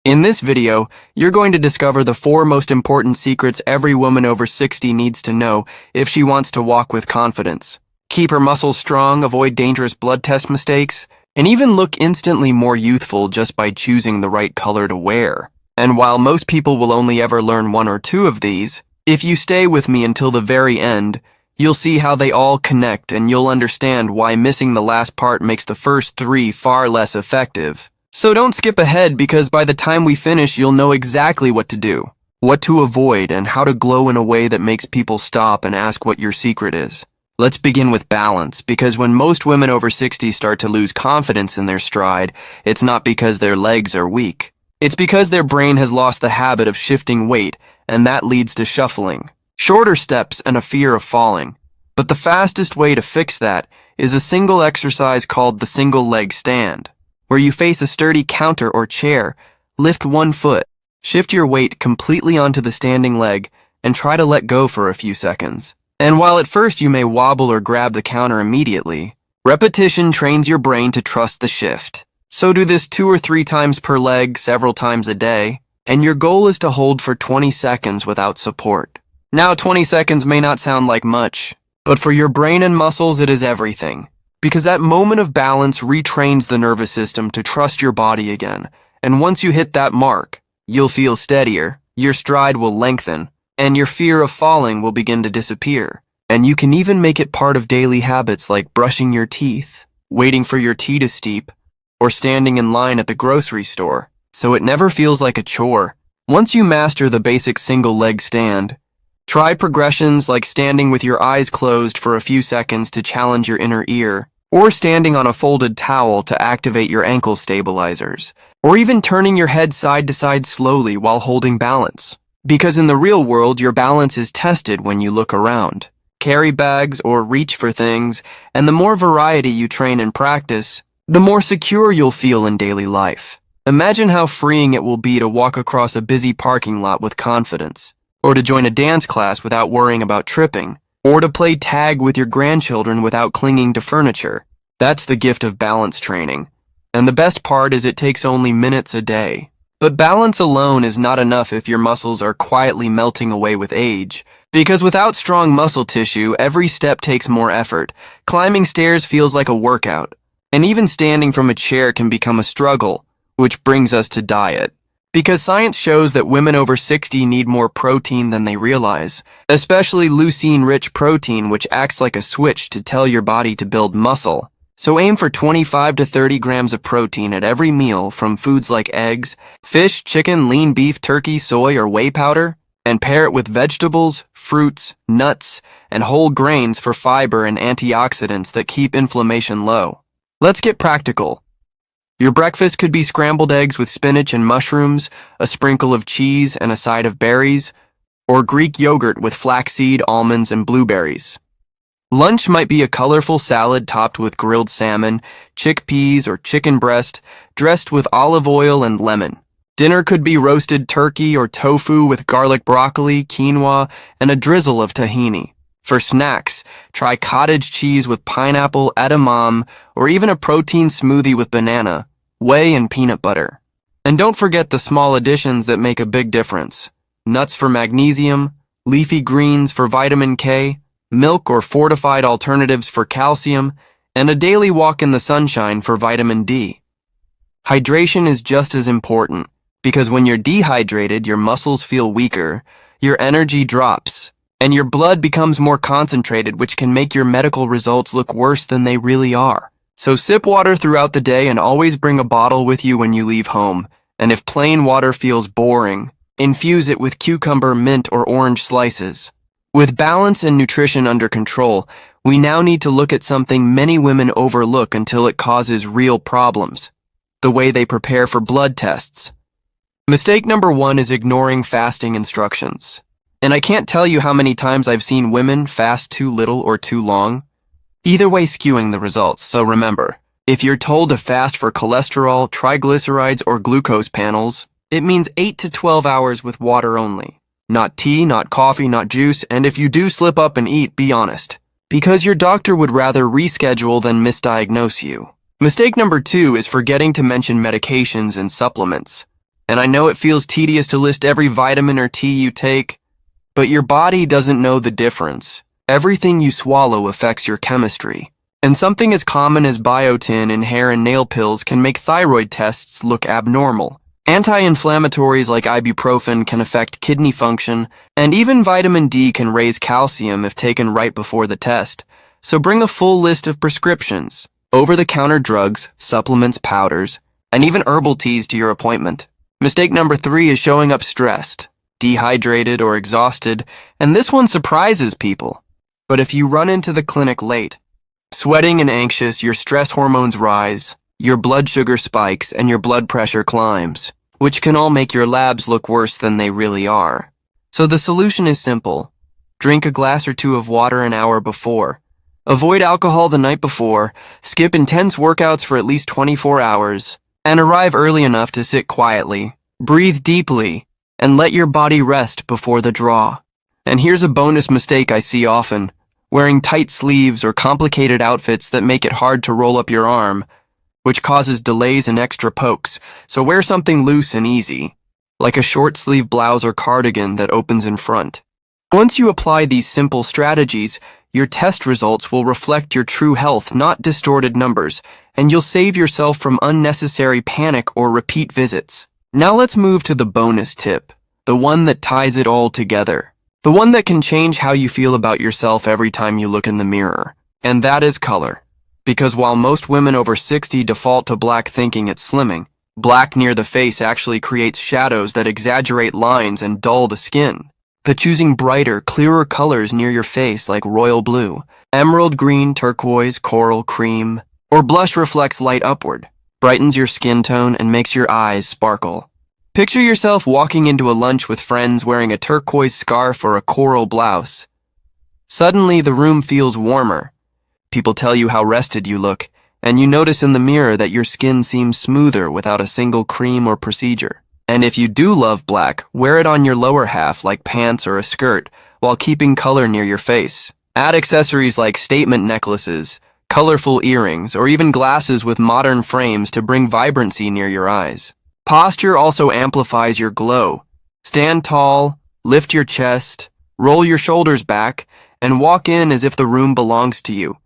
In this video, you're going to discover the 4 most important secrets every woman over 60 needs to know if she wants to walk with confidence, keep her muscles strong, avoid dangerous blood test mistakes, and even look instantly more youthful just by choosing the right color to wear. And while most people will only ever learn 1 or 2 of these, if you stay with me until the very end, you'll see how they all connect and you'll understand why missing the last part makes the first 3 far less effective. So don't skip ahead, because by the time we finish, you'll know exactly what to do, what to avoid, and how to glow in a way that makes people stop and ask what your secret is. Let's begin with balance, because when most women over 60 start to lose confidence in their stride, it's not because their legs are weak. It's because their brain has lost the habit of shifting weight, and that leads to shuffling, shorter steps, and a fear of falling. But the fastest way to fix that is a single exercise called the single leg stand, where you face a sturdy counter or chair, lift 1 foot, shift your weight completely onto the standing leg, and try to let go for a few seconds. And while at first you may wobble or grab the counter immediately, repetition trains your brain to trust the shift. So do this 2 or 3 times per leg, several times a day, and your goal is to hold for 20 seconds without support. Now, 20 seconds may not sound like much, but for your brain and muscles it is everything. Because that moment of balance retrains the nervous system to trust your body again. And once you hit that mark, you'll feel steadier, your stride will lengthen, and your fear of falling will begin to disappear. And you can even make it part of daily habits like brushing your teeth, waiting for your tea to steep, or standing in line at the grocery store, so it never feels like a chore. Once you master the basic single leg stand, try progressions like standing with your eyes closed for a few seconds to challenge your inner ear, or standing on a folded towel to activate your ankle stabilizers, or even turning your head side to side slowly while holding balance. Because in the real world, your balance is tested when you look around, carry bags, or reach for things, and the more variety you train and practice, the more secure you'll feel in daily life. Imagine how freeing it will be to walk across a busy parking lot with confidence, or to join a dance class without worrying about tripping, or to play tag with your grandchildren without clinging to furniture. That's the gift of balance training. And the best part is it takes only minutes a day. But balance alone is not enough if your muscles are quietly melting away with age. Because without strong muscle tissue, every step takes more effort. Climbing stairs feels like a workout. And even standing from a chair can become a struggle, which brings us to diet. Because science shows that women over 60 need more protein than they realize, especially leucine-rich protein, which acts like a switch to tell your body to build muscle. So aim for 25 to 30 grams of protein at every meal from foods like eggs, fish, chicken, lean beef, turkey, soy, or whey powder, and pair it with vegetables, fruits, nuts, and whole grains for fiber and antioxidants that keep inflammation low. Let's get practical. Your breakfast could be scrambled eggs with spinach and mushrooms, a sprinkle of cheese and a side of berries, or Greek yogurt with flaxseed, almonds, and blueberries. Lunch might be a colorful salad topped with grilled salmon, chickpeas, or chicken breast, dressed with olive oil and lemon. Dinner could be roasted turkey or tofu with garlic broccoli, quinoa, and a drizzle of tahini. For snacks, try cottage cheese with pineapple, edamame, or even a protein smoothie with banana, whey, and peanut butter. And don't forget the small additions that make a big difference. Nuts for magnesium, leafy greens for vitamin K, milk or fortified alternatives for calcium, and a daily walk in the sunshine for vitamin D. Hydration is just as important, because when you're dehydrated, your muscles feel weaker, your energy drops, and your blood becomes more concentrated, which can make your medical results look worse than they really are. So sip water throughout the day and always bring a bottle with you when you leave home. And if plain water feels boring, infuse it with cucumber, mint, or orange slices. With balance and nutrition under control, we now need to look at something many women overlook until it causes real problems: the way they prepare for blood tests. Mistake number 1 is ignoring fasting instructions. And I can't tell you how many times I've seen women fast too little or too long, either way skewing the results. So remember, if you're told to fast for cholesterol, triglycerides, or glucose panels, it means 8 to 12 hours with water only. Not tea, not coffee, not juice, and if you do slip up and eat, be honest, because your doctor would rather reschedule than misdiagnose you. Mistake number 2 is forgetting to mention medications and supplements. And I know it feels tedious to list every vitamin or tea you take, but your body doesn't know the difference. Everything you swallow affects your chemistry. And something as common as biotin in hair and nail pills can make thyroid tests look abnormal. Anti-inflammatories like ibuprofen can affect kidney function, and even vitamin D can raise calcium if taken right before the test. So bring a full list of prescriptions, over-the-counter drugs, supplements, powders, and even herbal teas to your appointment. Mistake number 3 is showing up stressed, dehydrated, or exhausted, and this one surprises people. But if you run into the clinic late, sweating and anxious, your stress hormones rise, your blood sugar spikes, and your blood pressure climbs, which can all make your labs look worse than they really are. So the solution is simple. Drink a glass or 2 of water an hour before. Avoid alcohol the night before, skip intense workouts for at least 24 hours, and arrive early enough to sit quietly, breathe deeply, and let your body rest before the draw. And here's a bonus mistake I see often: wearing tight sleeves or complicated outfits that make it hard to roll up your arm, which causes delays and extra pokes. So wear something loose and easy, like a short sleeve blouse or cardigan that opens in front. Once you apply these simple strategies, your test results will reflect your true health, not distorted numbers, and you'll save yourself from unnecessary panic or repeat visits. Now let's move to the bonus tip, the one that ties it all together. The one that can change how you feel about yourself every time you look in the mirror. And that is color. Because while most women over 60 default to black thinking it's slimming, black near the face actually creates shadows that exaggerate lines and dull the skin. The choosing brighter, clearer colors near your face like royal blue, emerald green, turquoise, coral, cream, or blush reflects light upward, brightens your skin tone and makes your eyes sparkle. Picture yourself walking into a lunch with friends wearing a turquoise scarf or a coral blouse. Suddenly, the room feels warmer. People tell you how rested you look, and you notice in the mirror that your skin seems smoother without a single cream or procedure. And if you do love black, wear it on your lower half like pants or a skirt, while keeping color near your face. Add accessories like statement necklaces, colorful earrings, or even glasses with modern frames to bring vibrancy near your eyes. Posture also amplifies your glow. Stand tall, lift your chest, roll your shoulders back, and walk in as if the room belongs to you.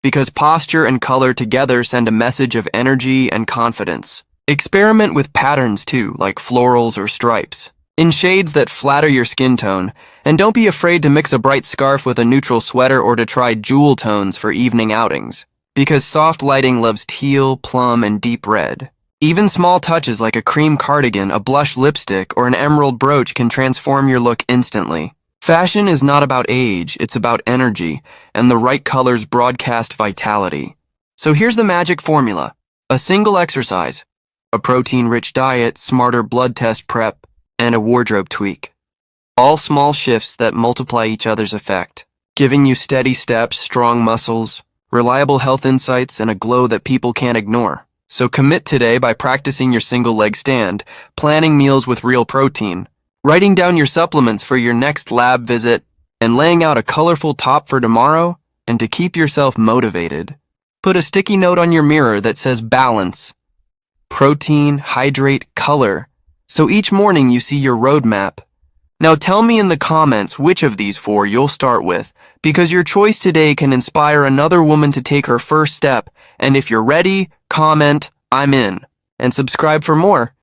Because posture and color together send a message of energy and confidence. Experiment with patterns too, like florals or stripes, in shades that flatter your skin tone, and don't be afraid to mix a bright scarf with a neutral sweater or to try jewel tones for evening outings. Because soft lighting loves teal, plum, and deep red. Even small touches like a cream cardigan, a blush lipstick, or an emerald brooch can transform your look instantly. Fashion is not about age, it's about energy, and the right colors broadcast vitality. So here's the magic formula. A single exercise, a protein-rich diet, smarter blood test prep, and a wardrobe tweak. All small shifts that multiply each other's effect, giving you steady steps, strong muscles, reliable health insights, and a glow that people can't ignore. So commit today by practicing your single leg stand, planning meals with real protein, writing down your supplements for your next lab visit, and laying out a colorful top for tomorrow. And to keep yourself motivated, put a sticky note on your mirror that says balance, protein, hydrate, color, so each morning you see your roadmap. Now tell me in the comments which of these 4 you'll start with, because your choice today can inspire another woman to take her first step. And if you're ready, comment, "I'm in," and subscribe for more.